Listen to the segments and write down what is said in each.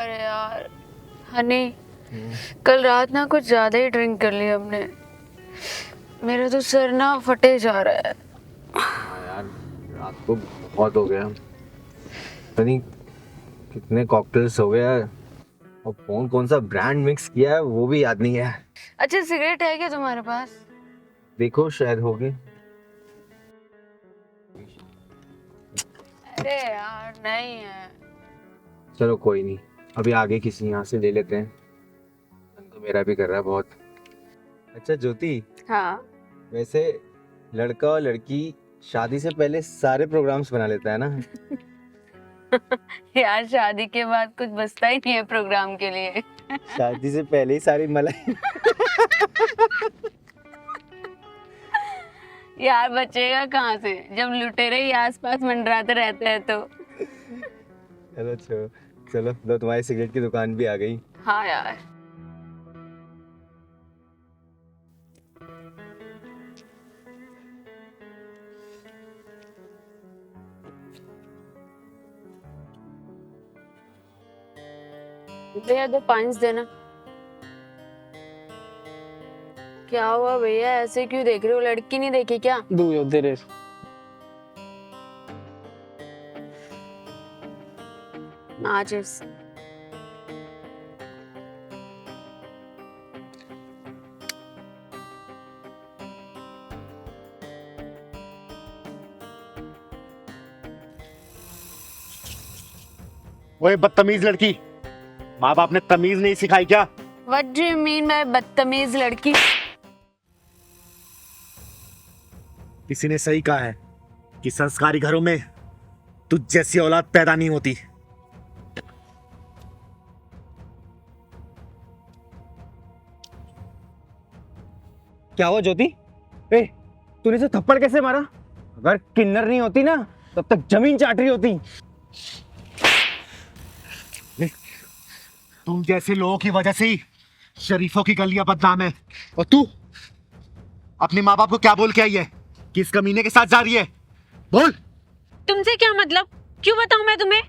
अरे यार हनी, कल रात ना कुछ ज्यादा ही ड्रिंक कर ली हमने। मेरा तो सर ना फटे जा रहा है। हाँ यार, रात को बहुत हो गया। पता नहीं कितने कॉकटेल्स हो गए यार, और कौन कौन सा ब्रांड मिक्स किया है वो भी याद नहीं है। अच्छा सिगरेट है क्या तुम्हारे पास? देखो शायद होगी। अरे यार नहीं है। चलो कोई नहीं, अभी आगे किसी यहाँ से ले लेते हैं। मन तो मेरा भी कर रहा है बहुत। अच्छा ज्योति, हाँ वैसे लड़का और लड़की शादी से पहले सारे प्रोग्राम्स बना लेता है ना। यार शादी के बाद कुछ बचता ही नहीं है प्रोग्राम के लिए। शादी से पहले ही सारी मलाई। यार बचेगा कहाँ से जब लुटेरे ही आसपास मंडराते रहते हैं तो। चलो चलो लो, तुम्हारी सिगरेट की दुकान भी आ गई। हाँ यार भैया 2 5 देना। क्या हुआ भैया, ऐसे क्यों देख रहे हो? लड़की नहीं देखी क्या? दो योद्धे रे। माचिस। ओए बदतमीज लड़की, माँ बाप ने तमीज नहीं सिखाई क्या? What do you mean by बदतमीज लड़की? किसी ने सही कहा है कि संस्कारी घरों में तुझ जैसी औलाद पैदा नहीं होती। क्या हुआ ज्योति? ए, तूने से थप्पड़ कैसे मारा? अगर किन्नर नहीं होती ना तब तक जमीन चाट रही होती। तुम जैसे लोगों की वजह से ही शरीफों की गलियां बदनाम है। और तू अपने माँ बाप को क्या बोल के आई है? किस कमीने के साथ जा रही है? बोल। तुमसे क्या मतलब? क्यों बताऊं मैं तुम्हें?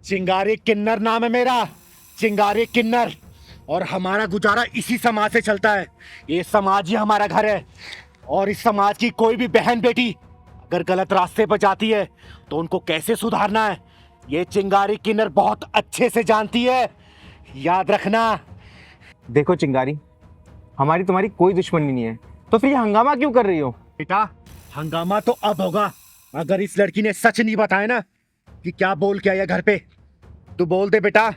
चिंगारी किन्नर नाम है मेरा, चिंगारी किन्नर। और हमारा गुजारा इसी समाज से चलता है। ये समाज ही हमारा घर है। और इस समाज की कोई भी बहन बेटी अगर गलत रास्ते पर जाती है तो उनको कैसे सुधारना है ये चिंगारी किन्नर बहुत अच्छे से जानती है। याद रखना। देखो चिंगारी, हमारी तुम्हारी कोई दुश्मनी नहीं है, तो फिर ये हंगामा क्यों कर रही हो? बेटा हंगामा तो अब होगा अगर इस लड़की ने सच नहीं बताया ना कि क्या बोल के आई है घर पे। तू बोल दे बेटा,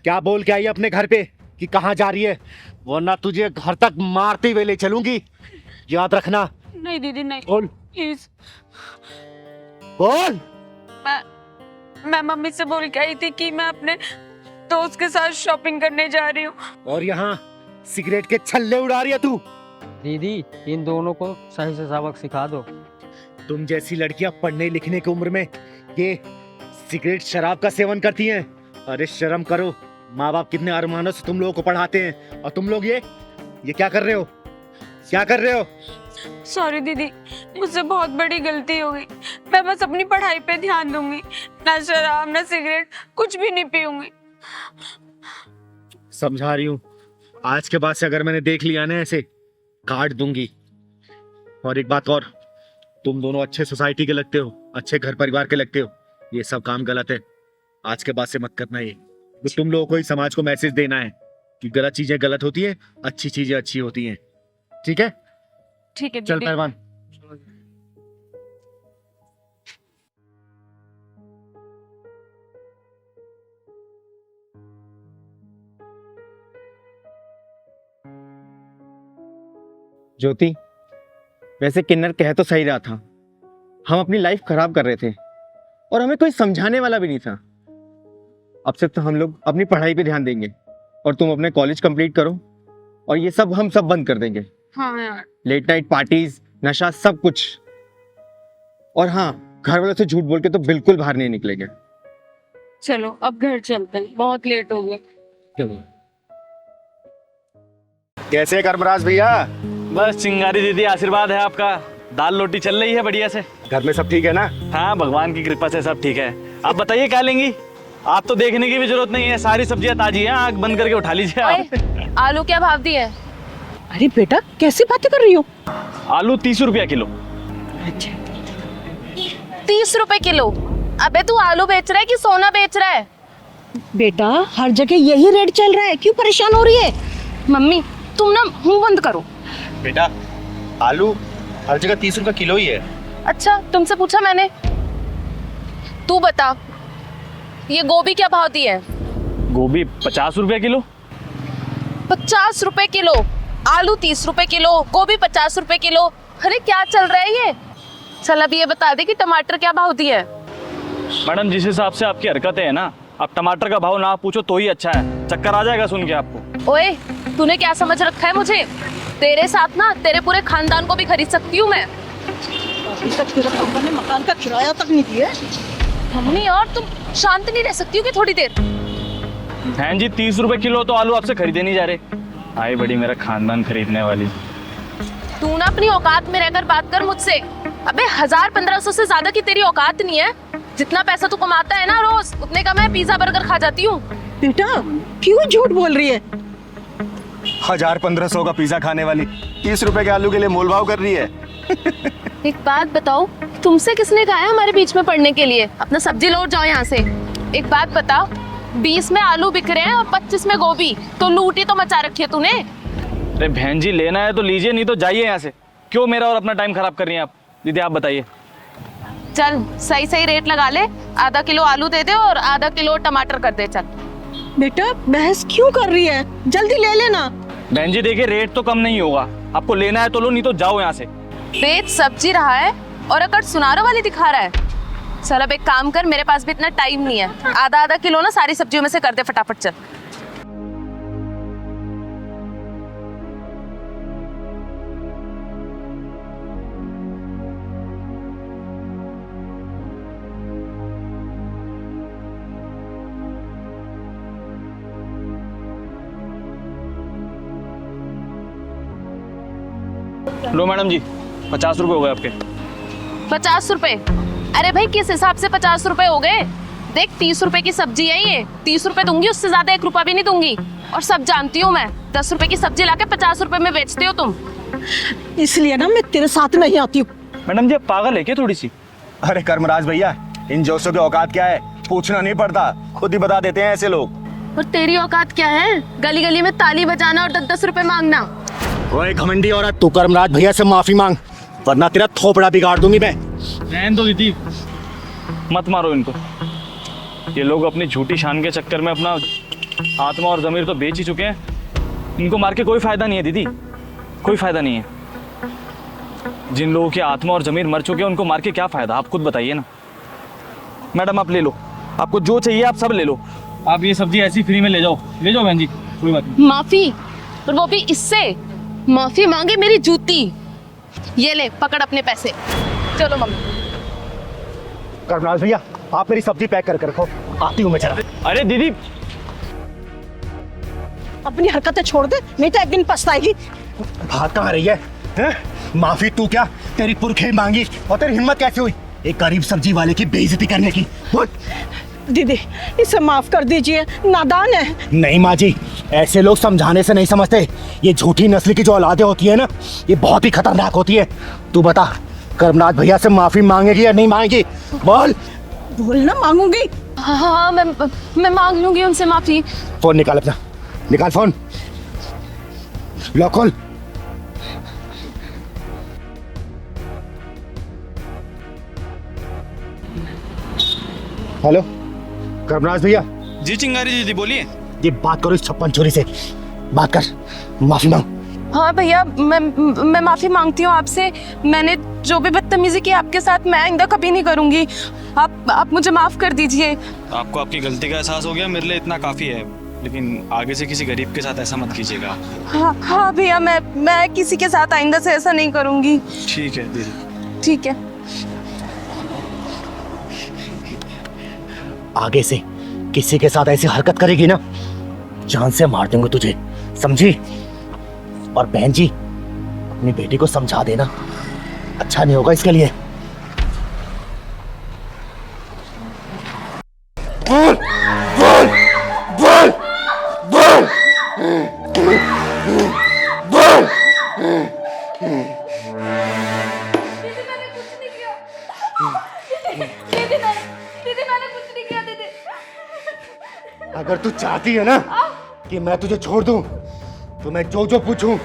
क्या बोल के आई है अपने घर पे कि कहाँ जा रही है, वरना तुझे घर तक मारते हुए ले चलूंगी। याद रखना। नहीं दीदी नहीं, बोल प्लीज। बोल। मैं मम्मी से बोल के आई थी कि मैं अपने दोस्त के साथ शॉपिंग करने जा रही हूँ। और यहाँ सिगरेट के छल्ले उड़ा रही है तू। दीदी इन दोनों को सही से सबक सिखा दो। तुम जैसी लड़कियां पढ़ने लिखने की उम्र में ये सिगरेट शराब का सेवन करती हैं। अरे शर्म करो, माँ बाप कितने अरमानों से तुम लोगों को पढ़ाते हैं और तुम लोग ये क्या कर रहे हो? क्या कर रहे हो? सॉरी दीदी, मुझसे बहुत बड़ी गलती हो गई। मैं बस अपनी पढ़ाई पे ध्यान दूंगी, ना शराब ना सिगरेट कुछ भी नहीं पीऊंगी। समझा रही हूँ, आज के बाद से अगर मैंने देख लिया ना ऐसे काट दूंगी। और एक बात और, तुम दोनों अच्छे सोसाइटी के लगते हो, अच्छे घर परिवार के लगते हो। ये सब काम गलत है, आज के बाद से मत करना। ये तो तुम लोगों को ही समाज को मैसेज देना है कि गलत चीजें गलत होती है, अच्छी चीजें अच्छी होती हैं। ठीक है? ठीक है चल दीदी। पहलवान। ज्योति, वैसे किन्नर कह तो सही रहा था, हम अपनी लाइफ खराब कर रहे थे और हमें कोई समझाने वाला भी नहीं था। अब से तो हम लोग अपनी पढ़ाई पे ध्यान देंगे और तुम अपने कॉलेज कंप्लीट करो और ये सब हम सब बंद कर देंगे। हाँ यार। लेट नाइट पार्टीज, नशा, सब कुछ। और हाँ, घर वालों से झूठ बोल के तो बिल्कुल बाहर नहीं निकलेंगे। चलो अब घर चलते हैं, बहुत लेट हो गया। कैसे करमराज भैया? बस चिंगारी दीदी आशीर्वाद है आपका, दाल रोटी चल रही है बढ़िया से। घर में सब ठीक है ना? हाँ भगवान की कृपा से सब ठीक है। आप बताइए क्या लेंगी? आप तो देखने की भी जरूरत नहीं है, सारी सब्जियां ताजी हैं, आंख बंद करके उठा लीजिए आप। ओए, आलू क्या भाव दिए? अरे बेटा कैसी बातें कर रही हो? आलू 30 रुपया किलो। 30 रुपए किलो? अबे तू आलू बेच रहा है कि सोना बेच रहा है? बेटा हर जगह यही रेट चल रहा है, क्यों परेशान हो रही है? मम्मी तुम ना मुंह बंद करो। बेटा आलू हर जगह 30 रुपए किलो ही है। अच्छा तुमसे पूछा मैंने? तू बता, ये गोभी क्या भाव दी है? गोभी 50 रुपया किलो। 50 रुपए किलो? आलू 30 रुपए किलो, गोभी 50 रुपए किलो। अरे क्या चल रहा है ये? चल अब ये बता दे कि टमाटर क्या भाव दिए है? मैडम जिस हिसाब से आपकी हरकतें हैं ना, आप टमाटर का भाव ना पूछो तो ही अच्छा है, चक्कर आ जाएगा सुन के आपको। ओए तूने क्या समझ रखा है मुझे? तेरे साथ ना तेरे पूरे खानदान को भी खरीद सकती हूँ मैं। अभी तक तेरा पापा ने मकान का किराया तक नहीं दिया। मम्मी और तुम शांत नहीं रह सकती हो कि थोड़ी देर? बहन जी 30 रुपए किलो तो आलू आपसे खरीदे नहीं जा रहे। आई बड़ी मेरा खानदान खरीदने वाली। तू ना अपनी औकात में रहकर बात कर मुझसे। अबे 1000-1500 से ज्यादा की तेरी औकात नहीं है। जितना पैसा तू कमाता है ना रोज, उतने का मैं पिज्जा बर्गर खा जाती हूँ। बेटा क्यों झूठ बोल रही है? 1000-1500 का पिज्जा खाने वाली 30 रुपए के आलू के लिए मोलभाव कर रही है। एक बात बताओ, तुमसे किसने कहा है हमारे बीच में पड़ने के लिए? अपना सब्जी लौट जाओ यहाँ से। एक बात बता, 20 में आलू बिक रहे हैं और 25 में गोभी, तो लूटी तो मचा रखी है तूने। अरे बहन जी लेना है तो लीजिए, नहीं तो जाइए यहाँ से। क्यों मेरा और अपना टाइम खराब कर रही हैं आप? दीदी आप बताइए। चल सही सही रेट लगा ले, आधा किलो आलू दे दे और आधा किलो टमाटर कर दे। चल बेटा बहस क्यों कर रही है, जल्दी ले लेना। बहन जी देखिए रेट तो कम नहीं होगा, आपको लेना है तो लो, नहीं तो जाओ यहाँ से। बेच सब्जी रहा है और अकड़ सुनारों वाली दिखा रहा है। चल अब एक काम कर, मेरे पास भी इतना टाइम नहीं है, आधा आधा किलो ना सारी सब्जियों में से कर दे फटाफट। चल लो मैडम जी 50 रुपए हो गए आपके। 50 रुपए? अरे भाई किस हिसाब से 50 रुपए हो गए? देख 30 रुपए की सब्जी है ये, 30 रुपए दूंगी, उससे ज्यादा 1 रुपया भी नहीं दूंगी। और सब जानती हूँ मैं, 10 रुपए की सब्जी लाके 50 रुपए में बेचते हो तुम। इसलिए ना मैं तेरे साथ नहीं आती हूँ। मैडम जी आप पागल है क्या थोड़ी सी? अरे कर्मराज भैया, इन जोशों की औकात क्या है पूछना नहीं पड़ता, खुद ही बता देते हैं ऐसे लोग। और तेरी औकात क्या है? गली गली में ताली बजाना और 10-10 रुपए मांगना। ओए घमंडी औरत, तू कर्मराज भैया से माफी मांग, वरना तेरा थोपड़ा बिगाड़ दूंगी मैं। रहने दो दीदी, मत मारो इनको। ये लोग अपनी झूठी शान के चक्कर में अपना आत्मा और ज़मीर तो बेच ही चुके हैं। इनको मार के कोई फायदा नहीं है दीदी, कोई फायदा नहीं है। जिन लोगों की आत्मा और ज़मीर मर चुके हैं उनको मार के क्या फायदा, आप खुद बताइए ना। मैडम आप ले लो, आपको जो चाहिए आप सब ले लो। आप ये सब्जी ऐसी फ्री में ले जाओ बहन जी, कोई बात नहीं। माफी? और वो भी इससे? माफी मांगे मेरी जूती। ये ले पकड़ अपने पैसे, चलो मम्मी। कर्मराज भैया आप मेरी सब्जी पैक करके रखो, आती हूँ मैं जरा। अरे दीदी अपनी हरकतें छोड़ दे, नहीं तो एक दिन पछताएगी। बात कहाँ रही है? माफी तू क्या, तेरी पुरखे मांगी और तेरी हिम्मत कैसे हुई एक गरीब सब्जी वाले की बेइज्जती करने की? बोल। दीदी इसे माफ कर दीजिए, नादान है। नहीं माँ जी, ऐसे लोग समझाने से नहीं समझते। ये झूठी नस्ल की जो औलादें होती है ना, ये बहुत ही खतरनाक होती है। तू बता कर्मनाथ भैया से माफी मांगेगी या नहीं मांगेगी? बोल। बोल ना, मांगूंगी। हाँ मैं मांग लूंगी उनसे माफी। फोन निकाल अपना, निकाल फोन, लो खोल। हेलो कर्मराज भैया। जी चिंगारी दीदी बोलिए। ये बात करो इस 56 छोरी से, बात कर, माफी मांग। हाँ भैया, मैं माफ़ी मांगती हूँ आपसे। मैंने जो भी बदतमीजी की आपके साथ, मैं आइंदा कभी नहीं करूँगी। आप मुझे माफ़ कर दीजिए। आपको आपकी गलती का एहसास हो गया, मेरे लिए इतना काफ़ी है। लेकिन आगे से किसी गरीब के साथ ऐसा मत कीजिएगा। हाँ भैया, मैं किसी के साथ आइंदा से ऐसा नहीं करूँगी। ठीक है दीदी। ठीक है। आगे से किसी के साथ ऐसी हरकत करेगी ना, जान से मार दूंगा तुझे, समझी? और बहन जी अपनी बेटी को समझा देना, अच्छा नहीं होगा इसके लिए। अगर तू चाहती है ना कि मैं तुझे छोड़ दूं, तो मैं जो जो पूछूं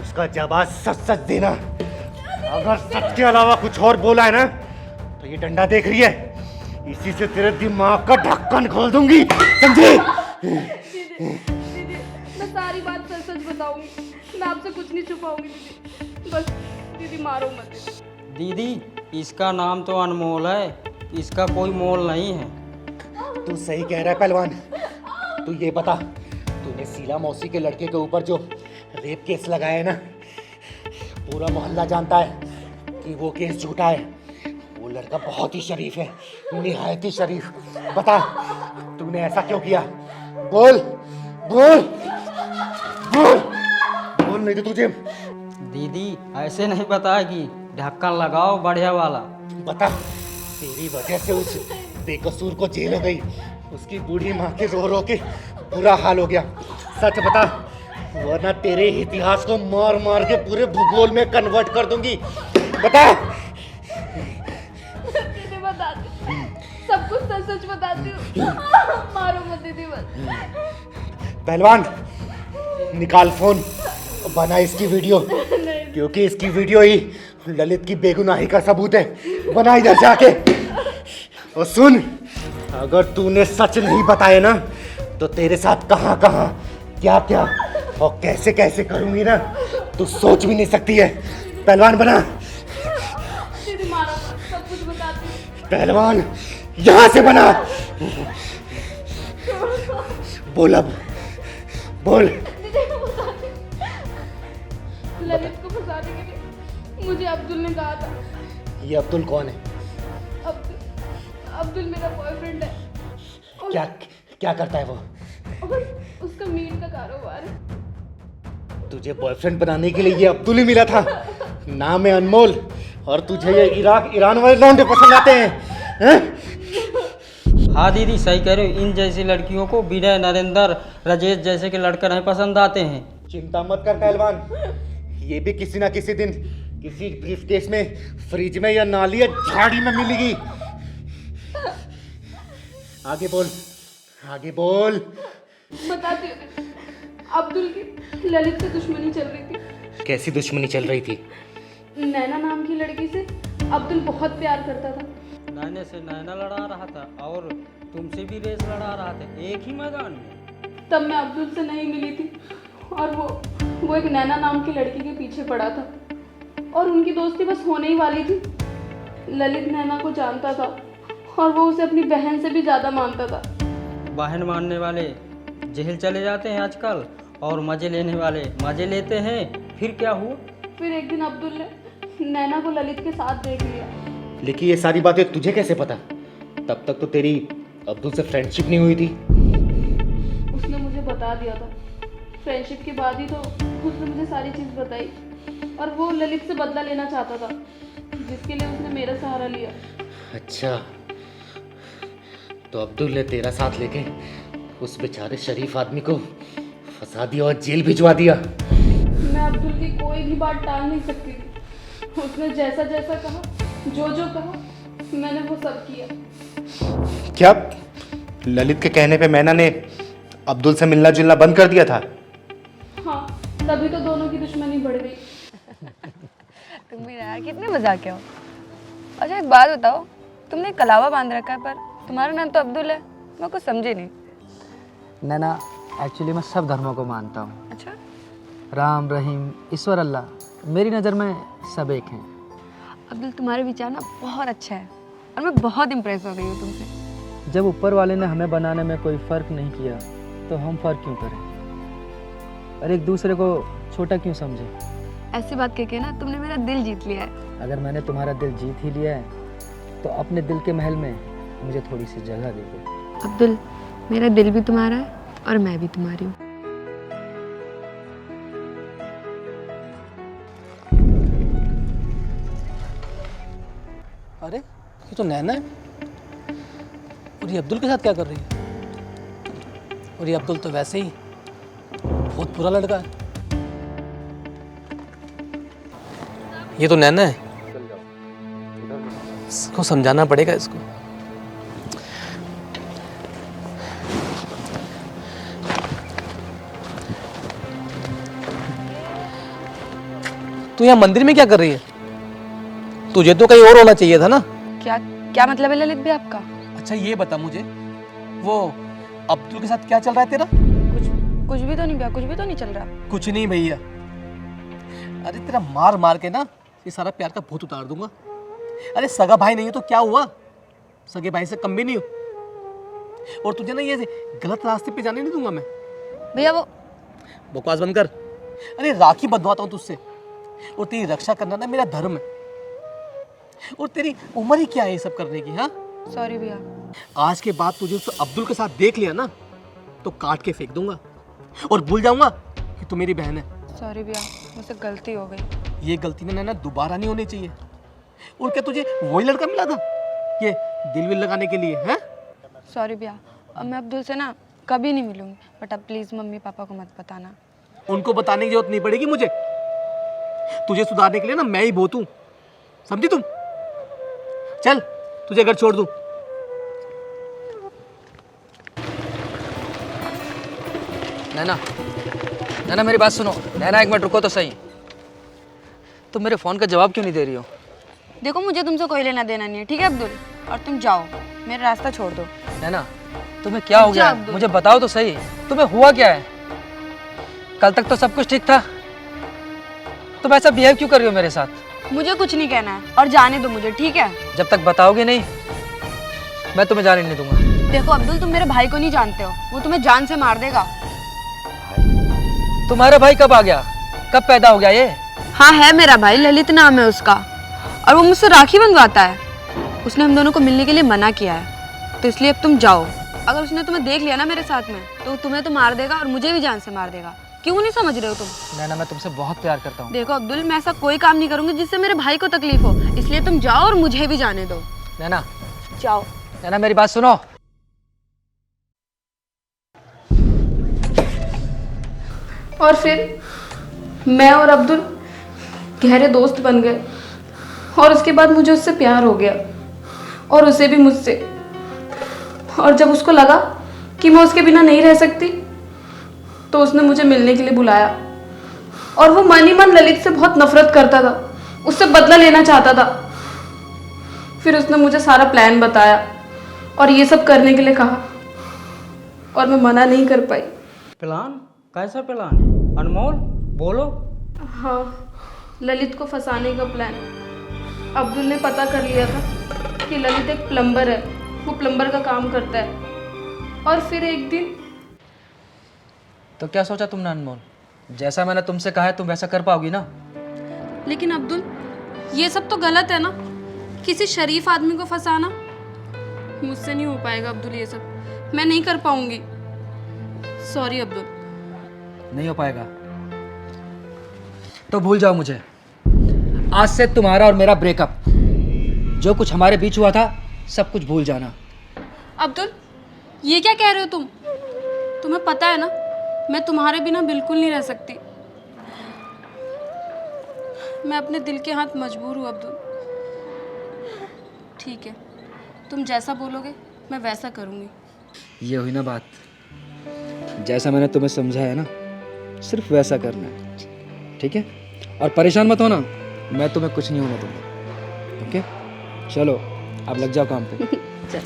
उसका जवाब सच सच देना। अगर सच के अलावा कुछ और बोला है ना, तो ये डंडा देख रही है, इसी से तेरे दिमाग का ढक्कन खोल दूंगी, समझी? दीदी मैं सारी बात सच सच बताऊंगी, मैं आपसे कुछ नहीं छुपाऊंगी दीदी। बस दीदी मारो मत। दीदी इसका नाम तो अनमोल है, इसका कोई मोल नहीं है। तू सही कह रहा है पहलवान। तू ये बता, तूने शीला मौसी के लड़के के ऊपर जो रेप केस लगाया है ना, पूरा मोहल्ला जानता है कि वो केस झूठा है। वो लड़का बहुत ही शरीफ है, निहायत ही शरीफ। बता तूने ऐसा क्यों किया? बोल बोल बोल बोल, नहीं तो तुझे। दीदी ऐसे नहीं बताएगी, ढक्कन लगाओ बढ़िया वाला। बता, तेरी वजह से उस बेकसूर को जेल हो गई, उसकी बूढ़ी माँ के रो रो के बुरा हाल हो गया। सच बता, वरना तेरे इतिहास को मार मार के पूरे भूगोल में कन्वर्ट कर दूंगी। बता। दीदी बताती हूँ, सब कुछ सच सच बताती हूँ। मारो मत दीदी बस। पहलवान निकाल फोन, बना इसकी वीडियो, क्योंकि इसकी वीडियो ही ललित की बेगुनाही का सबूत है। बना इधर जाके। और सुन, अगर तूने सच नहीं बताया ना, तो तेरे साथ कहां कहां क्या क्या और कैसे कैसे करूंगी ना, तू सोच भी नहीं सकती है। पहलवान बना। दीदी मारो मत, सब कुछ बताती हूँ। पहलवान यहां से बना। बोल अब, बोल। दीदी को बताती हूँ। ललित को फंसाने के लिए मुझे अब्दुल ने कहा था। ये अब्दुल कौन है? अब्दुल मेरा बॉयफ्रेंड है। क्या क्या करता है वो? और उसका मीट का कारोबार है। तुझे बॉयफ्रेंड बनाने के लिए ये अब्दुल ही मिला था। नाम है अनमोल, और तुझे ये इराक ईरान वाले लौंडे पसंद आते हैं? हाँ दीदी सही कह रहे हो, इन जैसी लड़कियों को विनय, नरेंद्र, राजेश जैसे के लड़के नहीं पसंद आते हैं। चिंता मत कर पहलवान, ये भी किसी ना किसी दिन किसी ब्रीफकेस में, फ्रिज में या नाली या झाड़ी में मिलेगी। आगे बोल, आगे बोल। बताती हूँ। अब्दुल की ललित से दुश्मनी चल रही थी। कैसी दुश्मनी चल रही थी? नैना नाम की लड़की से अब्दुल बहुत प्यार करता था। नैने से नैना लड़ा रहा था और तुमसे भी रेस लड़ा रहा था, एक ही मैदान में। तब मैं अब्दुल से नहीं मिली थी, और वो एक नैना नाम की लड़की के पीछे पड़ा था, और उनकी दोस्ती बस होने ही वाली थी। ललित नैना को जानता था, और वो उसे अपनी बहन से भी ज़्यादा मानता था। बहन मानने वाले जेल चले जाते हैं आजकल, और मजे लेने वाले मजे लेते हैं। फिर क्या हुआ? फिर एक दिन अब्दुल ने नैना को ललित के साथ देख लिया। लेकिन ये सारी बातें तुझे कैसे पता? तब तक तो तेरी अब्दुल से फ्रेंडशिप नहीं हुई थी। उसने मुझे बता दिया था। फ्रेंडशिप के बाद ही तो उसने मुझे सारी चीज़ बताई, और वो ललित से बदला लेना चाहता था, जिसके लिए उसने मेरा सहारा लिया। अच्छा, तो अब्दुल ने तेरा साथ लेके उस बेचारे शरीफ आदमी को फंसा दिया और जेल भिजवा दिया। मैं अब्दुल की कोई भी बात टाल नहीं सकती थी। उसने जैसा जैसा कहा, जो जो कहा, मैंने वो सब किया। क्या ललित के कहने पे मैना ने अब्दुल से मिलना जुलना बंद कर दिया था? हाँ, तभी तो दोनों की दुश्मनी बढ़ गई। तुम भी यार कितने मजाक हो। अच्छा एक बात बताओ, तुमने कलावा बांध रखा है, पर तुम्हारा नाम तो अब्दुल है। मैं कुछ समझी नहीं। नैना एक्चुअली मैं सब धर्मों को मानता हूँ। अच्छा, राम, रहीम, ईश्वर, अल्लाह, मेरी नज़र में सब एक हैं। अब्दुल तुम्हारे विचार ना बहुत अच्छा है, और मैं बहुत इम्प्रेस हो गई हूँ तुमसे। जब ऊपर वाले ने हमें बनाने में कोई फ़र्क नहीं किया, तो हम फ़र्क क्यों करें और एक दूसरे को छोटा क्यों समझें? ऐसी बात कह के ना तुमने मेरा दिल जीत लिया है। अगर मैंने तुम्हारा दिल जीत ही लिया है, तो अपने दिल के महल में मुझे थोड़ी सी जगह दे दो। अब्दुल, मेरा दिल भी तुम्हारा है और मैं भी तुम्हारी हूँ। अरे ये तो नैना है, और ये अब्दुल के साथ क्या कर रही है? और ये अब्दुल तो वैसे ही बहुत बुरा लड़का है। ये तो नैना है, इसको समझाना पड़ेगा इसको। तू यहाँ मंदिर में क्या कर रही है? तुझे तो कहीं और होना चाहिए था ना। क्या क्या मतलब है ललित भी आपका? अच्छा ये बता मुझे, वो अब्दुल के साथ क्या चल रहा है तेरा? कुछ भी तो नहीं भैया, कुछ भी तो नहीं चल रहा। कुछ नहीं भैया, अरे तेरा मार मार के ना ये सारा प्यार का भूत उतार दूंगा। अरे सगा भाई नहीं है तो क्या हुआ, सगे भाई से कम भी नहीं हो। और तुझे ना ये गलत रास्ते पे जाने नहीं दूंगा मैं। भैया वो बकवास बंद कर। अरे राखी बंधवाता हूँ तुझसे, और तेरी रक्षा करना ना मेरा धर्म है। और तेरी उम्र ही क्या है ये सब करने की? हाँ सॉरी भैया। आज के बाद तुझे उस अब्दुल के साथ देख लिया ना तो काट के फेंक दूंगा और भूल जाऊंगा कि तू मेरी बहन है। सॉरी भैया, मुझसे गलती हो गई। ये गलती ना दोबारा नहीं होनी चाहिए। और क्या तुझे वही लड़का मिला था ये दिल विल लगाने के लिए? हैं? सॉरी भैया, अब मैं अब्दुल से ना कभी नहीं मिलूंगी, बट अब प्लीज मम्मी पापा को मत बताना। उनको बताने की जरूरत नहीं पड़ेगी मुझे। तुझे सुधारने के लिए ना मैं ही बहुत हूं, समझी तुम? चल तुझे घर छोड़ दूं। नैना, नैना मेरी बात सुनो। नैना एक मिनट रुको तो सही। तुम मेरे फ़ोन का जवाब क्यों नहीं दे रही हो? देखो मुझे तुमसे कोई लेना देना नहीं है, ठीक है अब्दुल? और तुम जाओ, मेरा रास्ता छोड़ दो। नैना तुम्हें क्या हो गया है? मुझे बताओ तो सही, तुम्हें हुआ क्या है? कल तक तो सब कुछ ठीक था, तुम ऐसा बिहेव क्यों कर रही हो मेरे साथ? मुझे कुछ नहीं कहना है और जाने दो मुझे, ठीक है? जब तक बताओगे नहीं मैं तुम्हें जाने नहीं दूंगा। देखो अब्दुल, तुम मेरे भाई को नहीं जानते हो, वो तुम्हें जान से मार देगा। तुम्हारा भाई कब आ गया, कब पैदा हो गया ये? हाँ है मेरा भाई, ललित नाम है उसका, और वो मुझसे राखी बंधवाता है। उसने हम दोनों को मिलने के लिए मना किया है, तो इसलिए अब तुम जाओ। अगर उसने तुम्हें देख लिया ना मेरे साथ में तो तुम्हें तो मार देगा और मुझे भी जान से मार देगा। क्यों नहीं समझ रहे हो तुम? नैना मैं तुमसे बहुत प्यार करता हूँ। देखो अब्दुल, मैं ऐसा कोई काम नहीं करूंगी जिससे मेरे भाई को तकलीफ हो, इसलिए तुम जाओ और मुझे भी जाने दो। नैना, जाओ। नैना मेरी बात सुनो। और फिर मैं और अब्दुल गहरे दोस्त बन गए, और उसके बाद मुझे उससे प्यार हो गया और उसे भी मुझसे। और जब उसको लगा कि मैं उसके बिना नहीं रह सकती तो उसने मुझे मिलने के लिए बुलाया। और वो मन ही मन ललित से बहुत नफरत करता था, उससे बदला लेना चाहता था। फिर उसने मुझे सारा प्लान बताया और ये सब करने के लिए कहा, और मैं मना नहीं कर पाई। प्लान? कैसा प्लान? अनमोल बोलो। हाँ, ललित को फंसाने का प्लान। अब्दुल ने पता कर लिया था कि ललित एक प्लम्बर है, वो प्लम्बर का काम करता है। और फिर एक दिन तो क्या सोचा तुमने अनमोल? जैसा मैंने तुमसे कहा है तुम वैसा कर पाओगी ना? लेकिन अब्दुल, ये सब तो गलत है ना, किसी शरीफ आदमी को फंसाना। मुझसे नहीं हो पाएगा अब्दुल, ये सब मैं नहीं कर पाऊंगी। सॉरी अब्दुल। नहीं हो पाएगा तो भूल जाओ मुझे। आज से तुम्हारा और मेरा ब्रेकअप, जो कुछ हमारे बीच हुआ था सब कुछ भूल जाना। अब्दुल, ये क्या कह रहे हो तुम? तुम्हें पता है ना मैं तुम्हारे बिना बिल्कुल नहीं रह सकती। मैं अपने दिल के हाथ मजबूर हूँ अब्दुल। ठीक है, तुम जैसा बोलोगे मैं वैसा करूँगी। ये हुई ना बात, जैसा मैंने तुम्हें समझाया ना सिर्फ वैसा करना है, ठीक है? और परेशान मत होना, मैं तुम्हें कुछ नहीं होने दूंगा। ओके चलो अब लग जाओ काम पे। चल।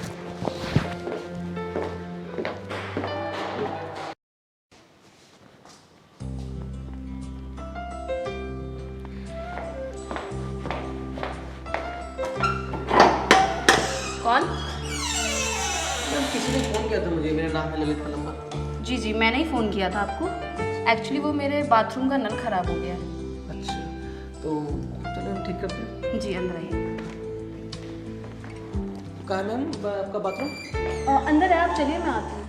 कौन? किसी ने फोन किया था मुझे, मेरा नाम है ललित प्लम्बर। जी जी, मैंने ही फ़ोन किया था आपको। एक्चुअली वो मेरे बाथरूम का नल ख़राब हो गया है। अच्छा तो चलो हम ठीक करते हैं। जी अंदर आइए। कहाँ है मैम आपका बाथरूम? अंदर है, आप चलिए मैं आती हूँ।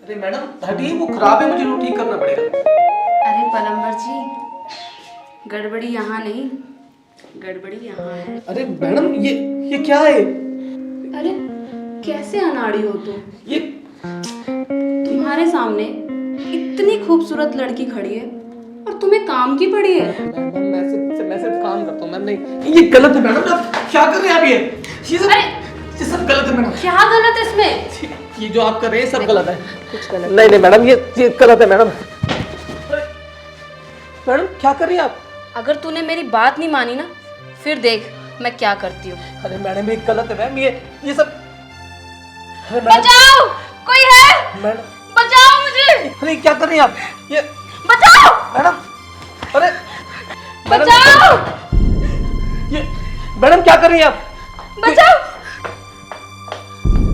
अरे मैडम हटिए, वो खराब है, मुझे ठीक करना पड़ेगा। अरे प्लम्बर जी, गड़बड़ी यहाँ नहीं गड़बड़ी यहाँ है। अरे मैडम ये क्या है? अरे कैसे अनाड़ी हो तुम? ये तुम्हारे सामने इतनी खूबसूरत लड़की खड़ी है और तुम्हें काम की पड़ी है। मैं सिर्फ काम करता हूँ मैम। नहीं, ये गलत है मैडम। आप क्या कर रहे हैं आप? ये सब गलत है मैडम। क्या गलत है इसमें? ये जो आप कर रहे हैं सब गलत है। कुछ गलत नहीं मैडम, ये गलत है मैडम। मैडम क्या कर रही हैं आप? अगर तूने मेरी बात नहीं मानी ना, फिर देख मैं क्या करती हूँ। अरे मैडम ये गलत है मैम। ये सब बचाओ, कोई है? मैडम बचाओ मुझे। अरे क्या कर रही हैं आप? ये बचाओ मैडम। अरे बचाओ। ये मैडम क्या कर रही हैं आप? बचाओ।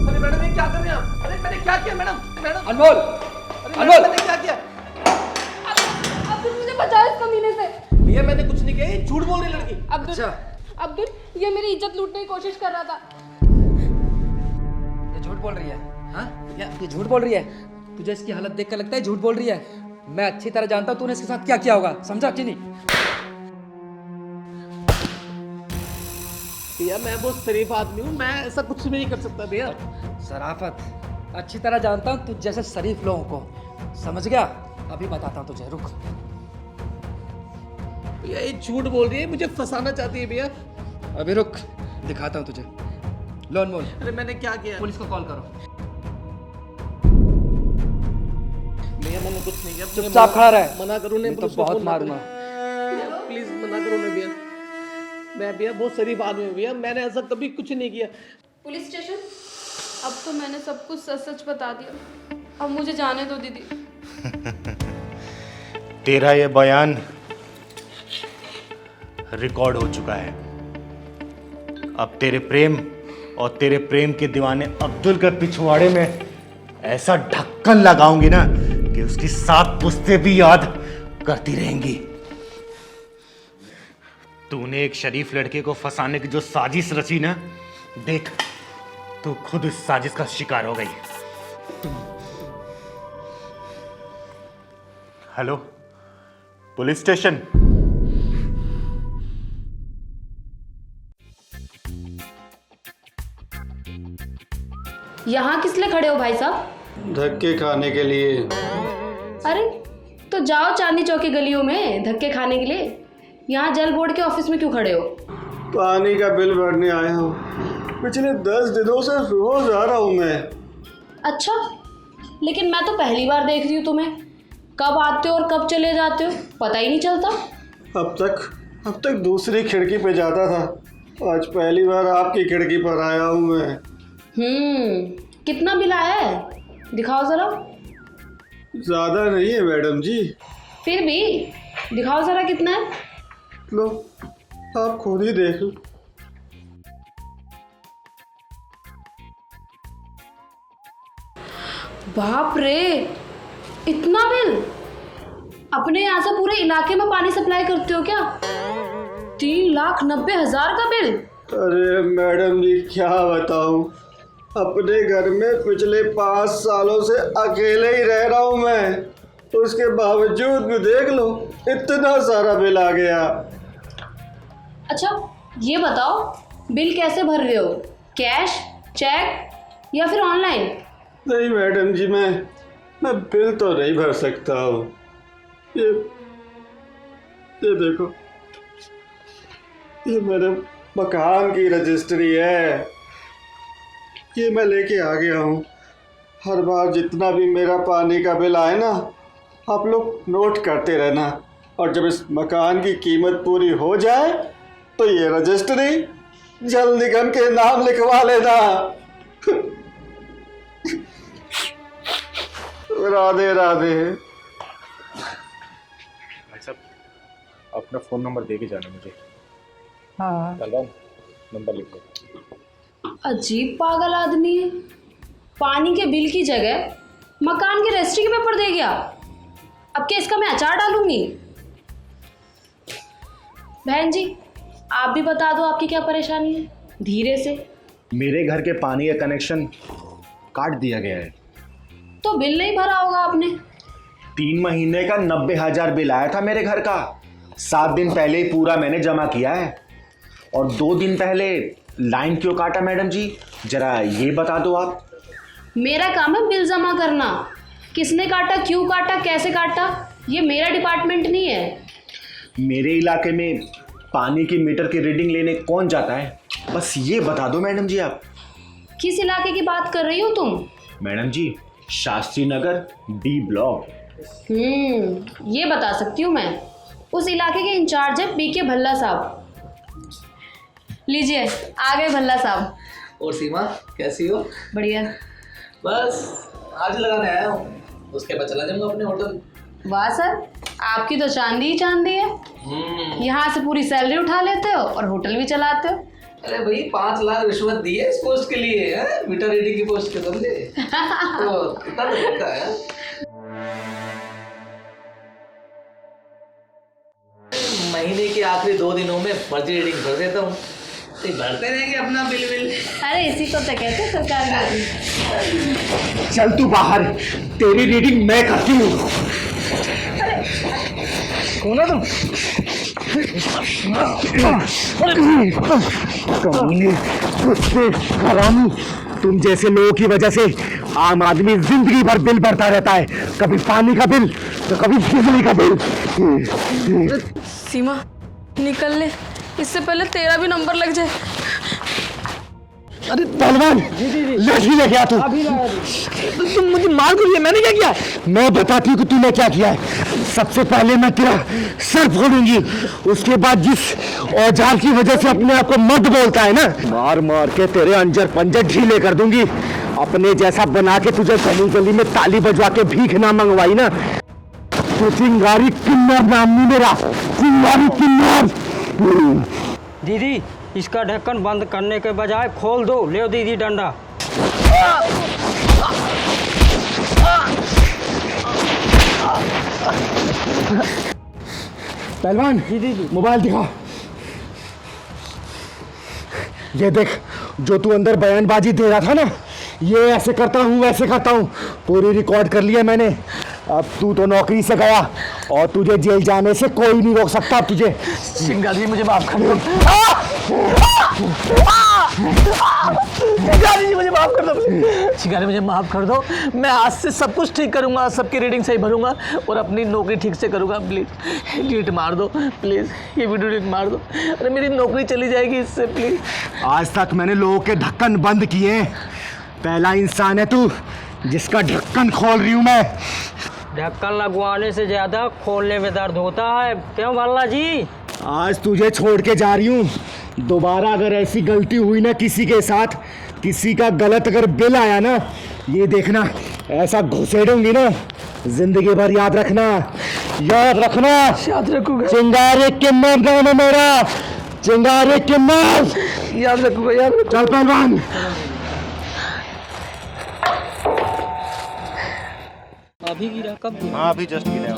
अरे मैडम ये क्या कर रही हैं आप? अरे मैंने क्या किया मैडम? अनमोल, अनमोल मैंने क्या किया? अब मुझे बचाओ इस कमीने से। भैया मैंने कुछ नहीं किया। ये झूठ बोल रही लड़की। अब्दुल, ये मेरी इज्जत लूटने की कोशिश कर रहा था। ये झूठ बोल रही है। हाँ, ये झूठ बोल रही है। तुझे इसकी हालत देख कर लगता है झूठ बोल रही है। मैं अच्छी तरह जानता हूँ तूने इसके साथ क्या किया होगा, समझा कि नहीं? भैया मैं बहुत शरीफ आदमी हूँ, मैं ऐसा कुछ भी नहीं कर सकता भैया। शराफत अच्छी तरह जानता हूँ तुझ जैसे शरीफ लोगों को, समझ गया? अभी बताता हूँ तुझे, रुक। भैया ये झूठ बोल रही है, मुझे फंसाना चाहती है भैया। अभी रुक, दिखाता हूँ तुझे। लो अनमोल, अरे मैंने क्या किया? पुलिस को कॉल करो। भैया मैंने कुछ नहीं किया। चुपचाप खड़ा रहे। मना करो नहीं तो बहुत मारूंगा। प्लीज मना करो ना भैया। मैं भैया बहुत शरीफ आदमी हूँ भैया, मैंने ऐसा कभी कुछ नहीं किया। पुलिस स्टेशन, अब तो मैंने सब कुछ सच सच बता दिया। अब मुझे जाने दो दीदी। तेरा ये बयान रिकॉर्ड हो चुका है। अब तेरे प्रेम और तेरे प्रेम के दीवाने अब्दुल के पिछवाड़े में ऐसा ढक्कन लगाऊंगी ना कि उसकी 7 पुश्तें भी याद करती रहेंगी। तूने एक शरीफ लड़के को फंसाने की जो साजिश रची ना, देख तू खुद इस साजिश का शिकार हो गई। Hello police station. यहाँ किस लिए खड़े हो भाई साहब? धक्के खाने के लिए। अरे तो जाओ चांदनी चौक की गलियों में धक्के खाने के लिए। यहाँ जल बोर्ड के ऑफिस में क्यों खड़े हो? पानी का बिल भरने आया हूँ। पिछले 10 दिनों से रोज आ रहा हूँ मैं। अच्छा, लेकिन मैं तो पहली बार देख रही हूँ तुम्हें। कब आते हो और कब चले जाते हो पता ही नहीं चलता। अब तक दूसरी खिड़की पे जाता था, आज पहली बार आपकी खिड़की पर आया हूँ मैं। कितना बिल आया है? दिखाओ जरा। ज्यादा नहीं है मैडम जी। फिर भी दिखाओ जरा कितना है। लो आप खुद ही देख लो। बाप रे, इतना बिल! अपने यहाँ से पूरे इलाके में पानी सप्लाई करते हो क्या? 3,90,000 का बिल। अरे मैडम जी क्या बताऊं, अपने घर में पिछले 5 सालों से अकेले ही रह रहा हूं मैं, उसके बावजूद भी देख लो इतना सारा बिल आ गया। अच्छा ये बताओ, बिल कैसे भर रहे हो? कैश, चेक या फिर ऑनलाइन? नहीं मैडम जी, मैं बिल तो नहीं भर सकता हूँ। ये देखो, ये मेरे मकान की रजिस्ट्री है, ये मैं लेके आ गया हूँ। हर बार जितना भी मेरा पानी का बिल आए ना, आप लोग नोट करते रहना, और जब इस मकान की कीमत पूरी हो जाए तो ये रजिस्ट्री जल निगम के नाम लिखवा लेना। राधे राधे। भाई साहब अपना फ़ोन नंबर दे के जाना मुझे। हाँ चलो नंबर लिख लो। अजीब पागल आदमी है। पानी के बिल की जगह मकान के रजिस्ट्री के पेपर दे गया। अब क्या इसका मैं अचार डालूंगी? बहन जी आप भी बता दो आपकी क्या परेशानी है, धीरे से। मेरे घर के पानी का कनेक्शन काट दिया गया है। तो बिल नहीं भरा होगा आपने? 3 महीने का 90,000 बिल आया था मेरे घर का। 7 दिन पहले ही पूरा मैंने जमा किया है। और 2 दिन पहले लाइन क्यों काटा मैडम जी, जरा ये बता दो आप। मेरा काम है बिल जमा करना। किसने काटा, क्यों काटा, कैसे काटा, ये मेरा डिपार्टमेंट नहीं है। मेरे इलाके में पानी की मीटर की रीडिंग लेने कौन जाता है, बस ये बता दो मैडम जी आप। किस इलाके की बात कर रही हो तुम? Madam ji Shastri Nagar B block. ये बता सकती हूँ मैं। उस इलाके के इंचार्ज है BK भल्ला साहब। लीजिए आ गए भल्ला साहब। और सीमा कैसी हो? बढ़िया। बस आज लगाने आया हूँ, उसके बाद चला जाऊंगा अपने होटल। वाह सर, आपकी तो चांदी ही चांदी है। यहाँ से पूरी सैलरी उठा लेते हो और होटल भी चलाते हो। अरे भाई 5 लाख रिश्वत दी है इस पोस्ट के लिए, है मीटर रीडिंग की पोस्ट के, समझे? तो कितना होता है। महीने के आखिरी 2 दिनों में फर्जी रीडिंग भर देता हूँ, तो भरते रहेंगे अपना बिल। अरे इसी को तो कहते हैं सरकार। चल तू बाहर, तेरी रीडिंग मैं करती हूँ। कौन है तुम? हरामी, तुम जैसे लोगों की वजह से आम आदमी जिंदगी भर बिल भरता रहता है, कभी पानी का बिल तो कभी बिजली का बिल। सीमा निकल ले, इससे पहले तेरा भी नंबर लग जाए। अरे पहलवान, लाठी लेके आ तू। तुम मुझे मार क्यों दिया? मैंने क्या किया? मैं बताती हूँ कि तूने क्या किया है। सबसे पहले मैं तेरा सर फोड़ूंगी, उसके बाद जिस औजार की वजह से अपने आप को मर्द बोलता है ना, मार मार के तेरे अंजर पंजर ढीले कर दूंगी। अपने जैसा बना के तुझे गली गली में ताली बजवा के भीख ना मंगवाई ना, तो चिंगारी किन्नर नाम नहीं मेरा, चिंगारी किन्नर। दीदी इसका ढक्कन बंद करने के बजाय खोल दो। ले दीदी डंडा। पहलवान दीदी मोबाइल दिखा। ये देख, जो तू अंदर बयानबाजी दे रहा था ना, ये ऐसे करता हूँ वैसे करता हूँ, पूरी रिकॉर्ड कर लिया मैंने। अब तू तो नौकरी से गया और तुझे जेल जाने से कोई नहीं रोक सकता अब तुझे। चिंगारी मुझे माफ कर दो। मुझे माफ कर दो। चिंगारी मुझे माफ कर दो। मैं आज से सब कुछ ठीक करूंगा, सबकी रीडिंग सही भरूंगा और अपनी नौकरी ठीक से करूंगा। प्लीज डिलीट मार दो, प्लीज ये वीडियो डिलीट मार दो। अरे मेरी नौकरी चली जाएगी इससे, प्लीज। आज तक मैंने लोगों के ढक्कन बंद किए, पहला इंसान है तू जिसका ढक्कन खोल रही हूँ मैं। ढक्कन लगवाने से ज्यादा खोलने में दर्द होता है, क्यों भल्ला जी? आज तुझे छोड़ के जा रही हूँ। दोबारा अगर ऐसी गलती हुई ना किसी के साथ, किसी का गलत अगर बिल आया ना, ये देखना ऐसा घुसेड़ूंगी ना, जिंदगी भर याद रखना, याद रखना। याद रखूंगा। चिंगारी किन्नर नाम है मेरा, चिंगारी किन्नर। याद रखूंगा, याद रखूंगा। चल पहलवान। अभी गिरा कब? हाँ अभी जस्ट गिरा।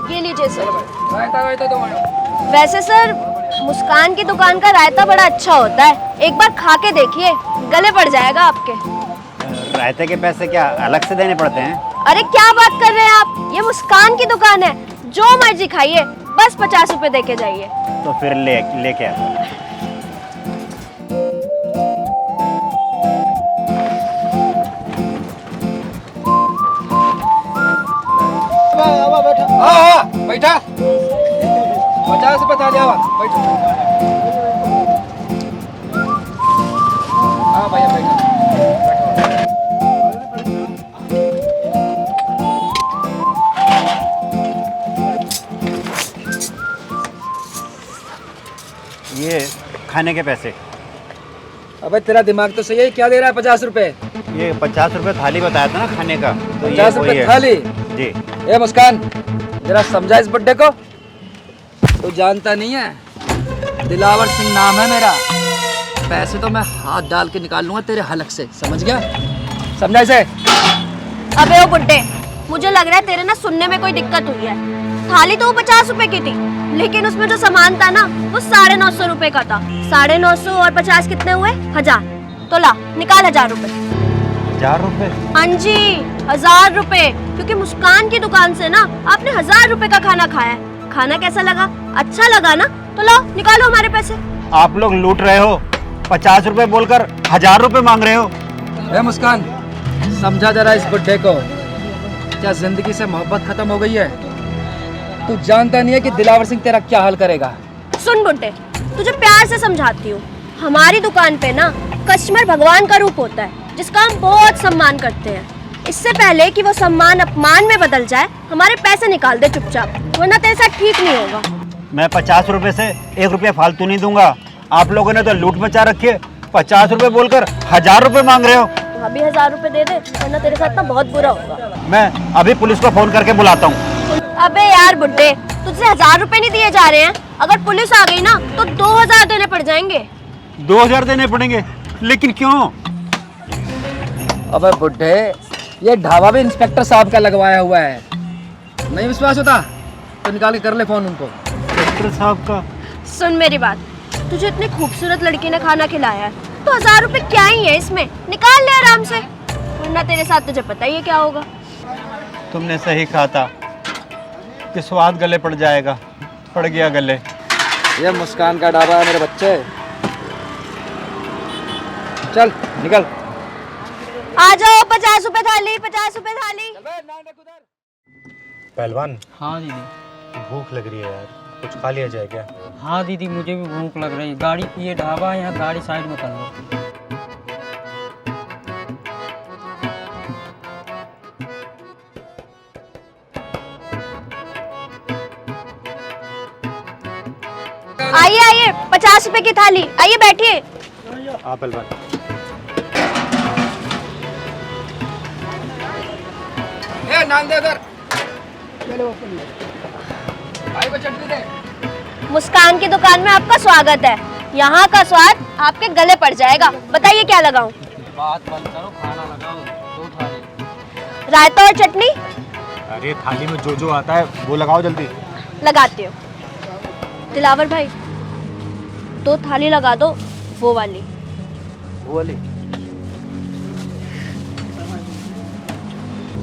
ये लीजिए सर। वैसे सर मुस्कान की दुकान का रायता बड़ा अच्छा होता है, एक बार खा के देखिए, गले पड़ जाएगा आपके। रायते के पैसे क्या अलग से देने पड़ते हैं? अरे क्या बात कर रहे हैं आप, ये मुस्कान की दुकान है, जो मर्जी खाइए, बस 50 रुपए दे के जाइए। तो फिर लेके आ। बैठा 50 रुपए था लिया। बैठो। हाँ भैया बैठो। ये खाने के पैसे। अबे तेरा दिमाग तो सही है, क्या दे रहा है 50 रुपए? ये 50 रुपए थाली बताया था ना खाने का, तो 50 रुपए थाली जी। ए मुस्कान, जरा समझा इस बुड्ढे को। तू जानता नहीं है, दिलावर सिंह नाम है मेरा। पैसे तो मैं हाथ डाल के निकाल लूंगा तेरे हलक से, समझ गया? समझा इसे? अबे ओ बुड्ढे, मुझे लग रहा है तेरे ना सुनने में कोई दिक्कत हुई है। थाली तो वो 50 रुपए की थी, लेकिन उसमें जो सामान था ना वो 950 रुपए का था। 950 और 50 कितने हुए? 1000। तो ला निकाल 1000 रुपए। 1000 रुपए? हाँ जी 1000 रुपए, क्योंकि मुस्कान की दुकान से ना आपने 1000 रुपए का खाना खाया है। खाना कैसा लगा? अच्छा लगा ना? तो लाओ निकालो हमारे पैसे। आप लोग लूट रहे हो। 50 रुपए बोलकर 1000 रुपए मांग रहे हो। ए मुस्कान, समझा जरा इस बुड्ढे को। क्या जिंदगी से मोहब्बत खत्म हो गई है? तू जानता नहीं है कि दिलावर सिंह तेरा क्या हाल करेगा। सुन बुड्ढे, तुझे प्यार से समझाती हूँ। हमारी दुकान पे ना कस्टमर भगवान का रूप होता है, जिसका हम बहुत सम्मान करते हैं। इससे पहले कि वो सम्मान अपमान में बदल जाए, हमारे पैसे निकाल दे चुपचाप, वरना तेरे साथ ठीक नहीं होगा। मैं 50 रुपए से 1 रुपया फालतू नहीं दूंगा। आप लोगों ने तो लूट मचा रखी है। 50 रुपए बोलकर 1000 रुपए मांग रहे हो। अभी 1000 रुपए दे दे, वरना तेरे साथ ना बहुत बुरा होगा। मैं अभी पुलिस को फोन करके बुलाता हूँ। अबे यार बुड्ढे, तुझसे 1000 रुपए नहीं दिए जा रहे हैं। अगर पुलिस आ गई ना तो 2000 देने पड़ जाएंगे। 2000 देने पड़ेंगे? लेकिन क्यों? अबे बुड्ढे, ये ढाबा भी इंस्पेक्टर साहब का लगवाया हुआ है। नहीं विश्वास होता तो निकाल के कर ले फोन उनको। इंस्पेक्टर साहब का? सुन मेरी बात, तुझे इतनी खूबसूरत लड़की ने खाना खिलाया है, तो 1000 रुपए क्या ही है इसमें? निकाल ले आराम से, वरना तेरे साथ तुझे पता ही है क्या होगा। तुमने सही कहा था कि स्वाद गले पड़ जाएगा। पड़ गया गले। ये मुस्कान का ढाबा है मेरे बच्चे। चल निकल। आ जाओ, 50 रुपए थाली, 50 रुपए थाली। पहलवान। हाँ दीदी। भूख लग रही है यार, कुछ खा लिया जाए क्या? हाँ दीदी, मुझे भी भूख लग रही है। गाड़ी ये ढाबा है, यहाँ गाड़ी साइड में कर लो। आइए आइए, 50 रुपए की थाली, आइए बैठिए। हाँ पहलवान। नान दे उधर। भाई को चटनी दे। मुस्कान की दुकान में आपका स्वागत है। यहाँ का स्वाद आपके गले पड़ जाएगा। बताइए क्या लगाऊं? बात बंद करो, खाना लगाओ। 2 थाली। रायता और चटनी? अरे थाली में जो जो आता है वो लगाओ जल्दी। लगाती हूँ। दिलावर भाई, 2 थाली लगा दो, वो वाली। वो वाली?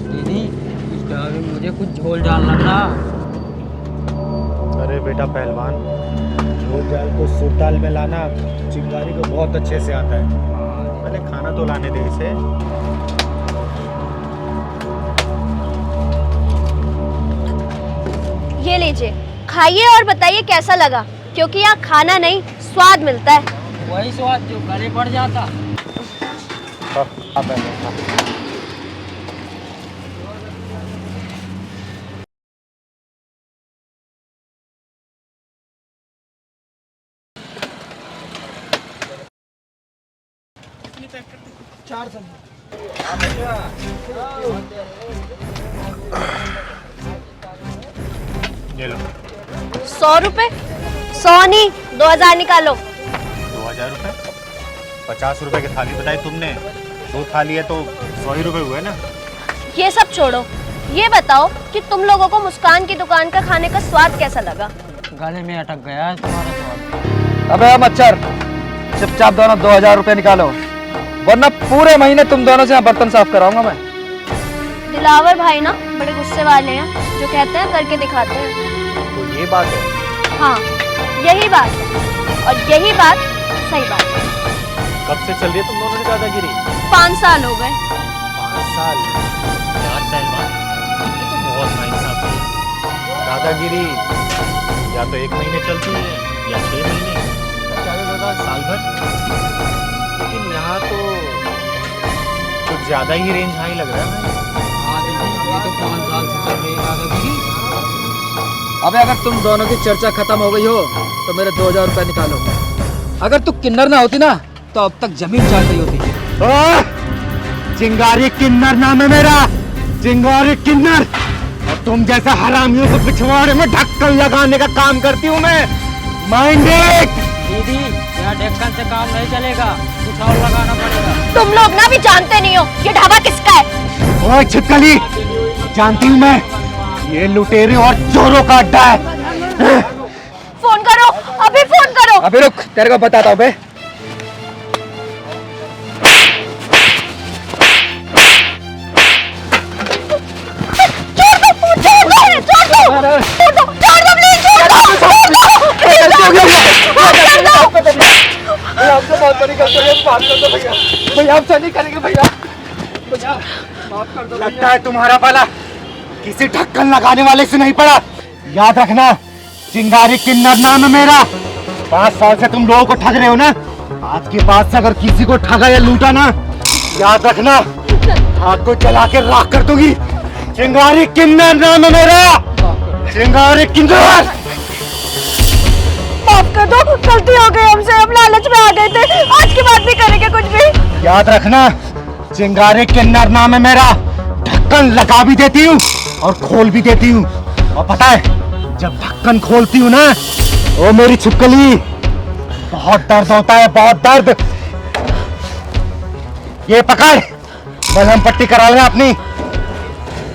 दीदी, इस ढाबे में मुझे कुछ झोल डालना था। अरे बेटा पहलवान, झोल डाल को सूट दाल में लाना चिंगारी को बहुत अच्छे से आता है। पहले खाना तो लाने दे इसे। ये लीजिए, खाइए और बताइए कैसा लगा, क्योंकि यहाँ खाना नहीं स्वाद मिलता है। वही स्वाद जो गले पड़ जाता। ये लो। 100 रुपए? 100 नहीं, 2000 निकालो। 2000 रुपए? 50 रुपए की थाली बताई तुमने। 2 थाली है तो 100 ही रुपए हुए ना। ये सब छोड़ो, ये बताओ कि तुम लोगों को मुस्कान की दुकान का खाने का स्वाद कैसा लगा? गले में अटक गया है तुम्हारा स्वाद। अबे मच्छर, चुपचाप दोनों 2000 रुपए निकालो, वरना पूरे महीने तुम दोनों से यहाँ बर्तन साफ कराऊंगा मैं। दिलावर भाई ना बड़े गुस्से वाले हैं, जो कहते हैं करके दिखाते हैं। तो ये बात है? हाँ, यही बात है, और यही बात सही बात है। कब से चल रही है तुम दोनों की दादागिरी? 5 साल हो गए। 5 साल? यार पहलवान, ये तो बहुत नाइंसाफी है। दादागिरी या तो 1 महीने चलती है या 6 महीने, ज़्यादा से ज़्यादा साल भर। लेकिन यहाँ तो कुछ ज़्यादा ही रेंज हाई लग रहा है। हाँ दीदी, ये तो 5 साल से चल रही है दादागिरी। अबे अगर तुम दोनों की चर्चा खत्म हो गई हो तो मेरे 2000 रुपए निकालो। अगर तू किन्नर ना होती ना तो अब तक जमीन चाट रही होती। चिंगारी किन्नर नाम है मेरा, चिंगारी किन्नर। और तुम जैसा हरामियों को पिछवाड़े में ढक्कन लगाने का काम करती हूँ मैं। Mind it. दीदी, यहाँ ढक्कन से काम नहीं चलेगा, कुछ और लगाना पड़ेगा। तुम लोग ना भी जानते नहीं हो ये ढाबा किसका है। ओए छिपकली, जानती हूँ मैं, ये लुटेरे और चोरों का अड्डा है। फोन करो, अभी फोन करो। अभी रुक, तेरे को बताता हूँ बे। आपसे बहुत बड़ी गलती है, माफ कर दो भैया। भैया आपसे नहीं करेंगे भैया। भैया माफ कर दो। लगता है तुम्हारा पाला किसी ढक्कन लगाने वाले से नहीं पड़ा। याद रखना, चिंगारी किन्नर नाम है मेरा। 5 साल से तुम लोगों को ठग रहे हो ना, आज के बाद से अगर किसी को ठगा या लूटा ना, याद रखना आग को जला के राख कर दूंगी। चिंगारी किन्नर नाम है मेरा, चिंगारी किन्नर। माफ कर दो, गलती हो गई हमसे, हम लालच में आ गए थे, आज के बाद नहीं करेंगे कुछ भी। याद रखना, चिंगारी किन्नर नाम है मेरा। ढक्कन लगा भी देती हूँ और खोल भी देती हूँ। और पता है, जब ढक्कन खोलती हूँ ना, ओ मेरी छिपकली, बहुत दर्द होता है, बहुत दर्द। ये पकड़, मलहम पट्टी करा लेना अपनी।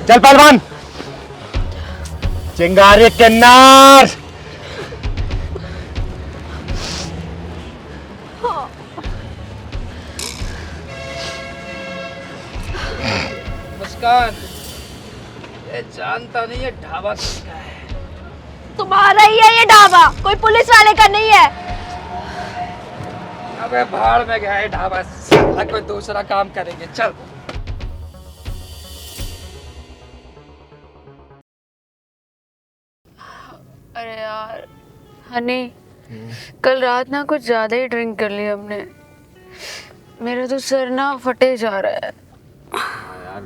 चल पहलवान। चिंगारी किन्नर। मुस्कान, ये जानता नहीं है ढाबा किसका है। तुम्हारा ही है ये ढाबा, कोई पुलिस वाले का नहीं है। अबे भाड़ में गया है ढाबा, साला कोई दूसरा काम करेंगे। चल। अरे यार हनी, कल रात ना कुछ ज़्यादा ही ड्रिंक कर लिया हमने। मेरा तो सर ना फटे जा रहा है। यार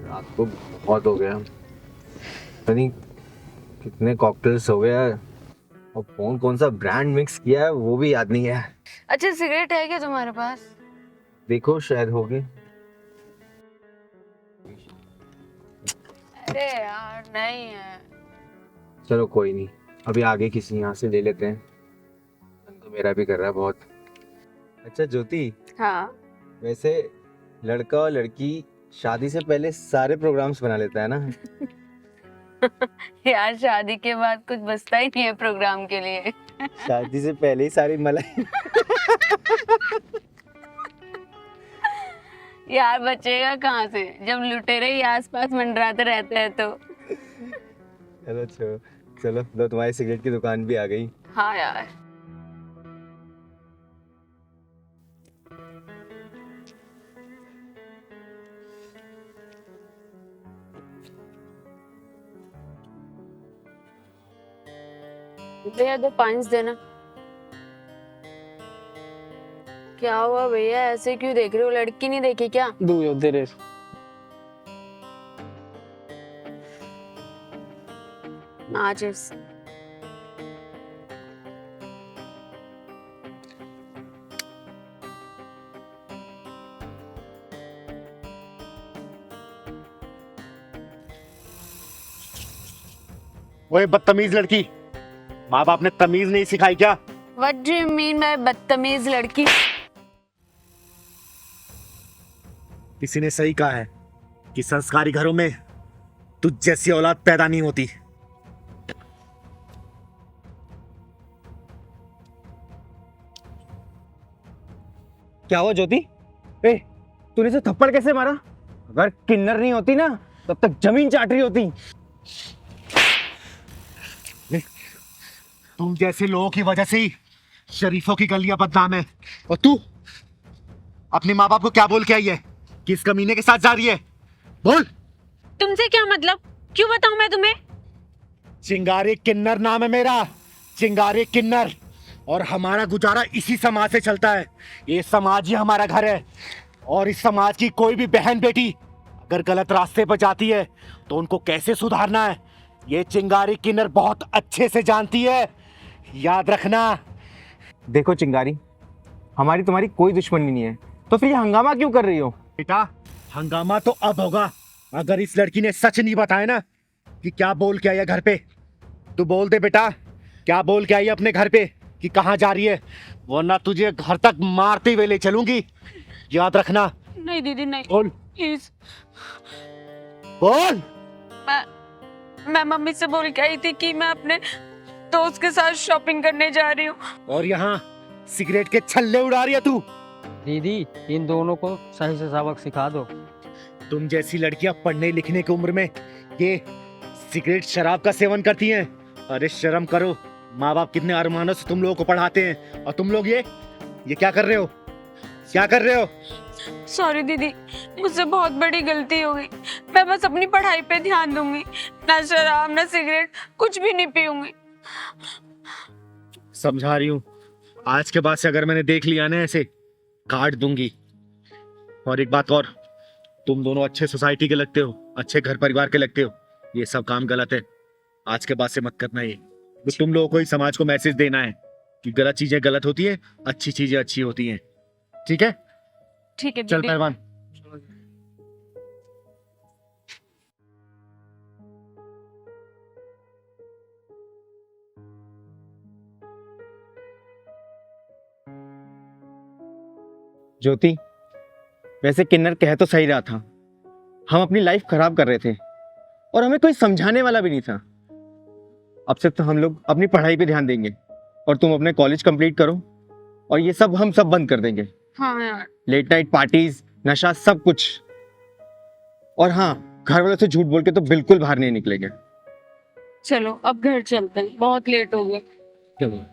रात को बहुत हो गया, पता नहीं कितने कॉकटेल्स हो गए यार, और कौन कौन सा ब्रांड मिक्स किया है वो भी याद नहीं है। अच्छा सिगरेट है क्या तुम्हारे पास? देखो शायद हो गए। अरे यार नहीं है। चलो कोई नहीं, अभी आगे किसी यहाँ से ले लेते हैं, तो मेरा भी कर रहा है बहुत। अच्छा ज्योति, हाँ वैसे लड़का और लड़की शादी से पहले सारे प्रोग्राम्स बना लेता है ना। यार शादी के बाद कुछ बचता ही नहीं है प्रोग्राम के लिए। शादी से पहले ही सारी मलाई। यार बचेगा कहाँ से जब लुटेरे ही आसपास मंडराते रहते हैं तो। चलो चलो चलो, लो तुम्हारी सिगरेट की दुकान भी आ गई। हाँ यार। भैया 2 पांच देना। क्या हुआ भैया, ऐसे क्यों देख रहे हो? लड़की नहीं देखी क्या? दो तेरे। माचिस। ओए बदतमीज लड़की, माँ बाप ने तमीज नहीं सिखाई क्या? What do you mean by बदतमीज लड़की? किसी ने सही कहा है कि संस्कारी घरों में तुझ जैसी औलाद पैदा नहीं होती। क्या हुआ ज्योति? ए, तूने इसे थप्पड़ कैसे मारा? अगर किन्नर नहीं होती ना, तब तक जमीन चाट रही होती। तुम जैसे लोगों की वजह से ही शरीफों की गलियां बदनाम है। और तू अपने माँ बाप को क्या बोल के आई है? किस कमीने के साथ जा रही है? बोल। तुमसे क्या मतलब? क्यों बताऊं मैं तुम्हें? चिंगारी किन्नर नाम है मेरा, चिंगारी किन्नर। और हमारा गुजारा इसी समाज से चलता है। ये समाज ही हमारा घर है। और इस समाज की कोई भी बहन बेटी अगर गलत रास्ते पर जाती है तो उनको कैसे सुधारना है, ये चिंगारी किन्नर बहुत अच्छे से जानती है। याद रखना। देखो चिंगारी, हमारी तुम्हारी कोई दुश्मनी नहीं है, तो फिर ये हंगामा क्यों कर रही हो? बेटा हंगामा तो अब होगा अगर इस लड़की ने सच नहीं बताया ना कि क्या बोल के आई है घर पे। तू बोल दे बेटा, क्या बोल के आई है अपने घर पे कि कहाँ जा रही है, वरना तुझे घर तक मारते हुए ले चलूंगी। याद रखना। नहीं दीदी नहीं। बोल। प्लीज बोल। मैं मम्मी से बोल के आई थी कि मैं अपने दोस्त के साथ शॉपिंग करने जा रही हूँ। और यहाँ सिगरेट के छल्ले उड़ा रही है तू। दीदी इन दोनों को सही से सबक सिखा दो। तुम जैसी लड़कियां पढ़ने लिखने की उम्र में ये सिगरेट शराब का सेवन करती हैं। अरे शर्म करो, माँ बाप कितने अरमानों से तुम लोगों को पढ़ाते हैं और तुम लोग ये क्या कर रहे हो? क्या कर रहे हो? सॉरी दीदी, मुझसे बहुत बड़ी गलती हो गई। मैं बस अपनी पढ़ाई पे ध्यान दूंगी, ना शराब ना सिगरेट, कुछ भी नहीं पीऊंगी। समझा रही हूँ, आज के बाद से अगर मैंने देख लिया ना ऐसे काट दूंगी। और एक बात और, तुम दोनों अच्छे सोसाइटी के लगते हो, अच्छे घर परिवार के लगते हो, ये सब काम गलत है। आज के बाद से मत करना ये। तो तुम लोगों को ही समाज को मैसेज देना है कि गलत चीजें गलत होती है, अच्छी चीजें अच्छी होती हैं। ठीक है? ठीक है चल दीदी। पहलवान। ज्योति, वैसे किन्नर कह तो सही रहा था, हम अपनी लाइफ खराब कर रहे थे और हमें कोई समझाने वाला भी नहीं था। अब से तो हम लोग अपनी पढ़ाई पे ध्यान देंगे और तुम अपने कॉलेज कंप्लीट करो और ये सब हम सब बंद कर देंगे। हाँ यार। लेट नाइट पार्टीज, नशा, सब कुछ। और हाँ, घर वालों से झूठ बोल के तो बिल्कुल बाहर नहीं निकलेंगे। चलो अब घर चलते हैं, बहुत लेट हो गया। चलो।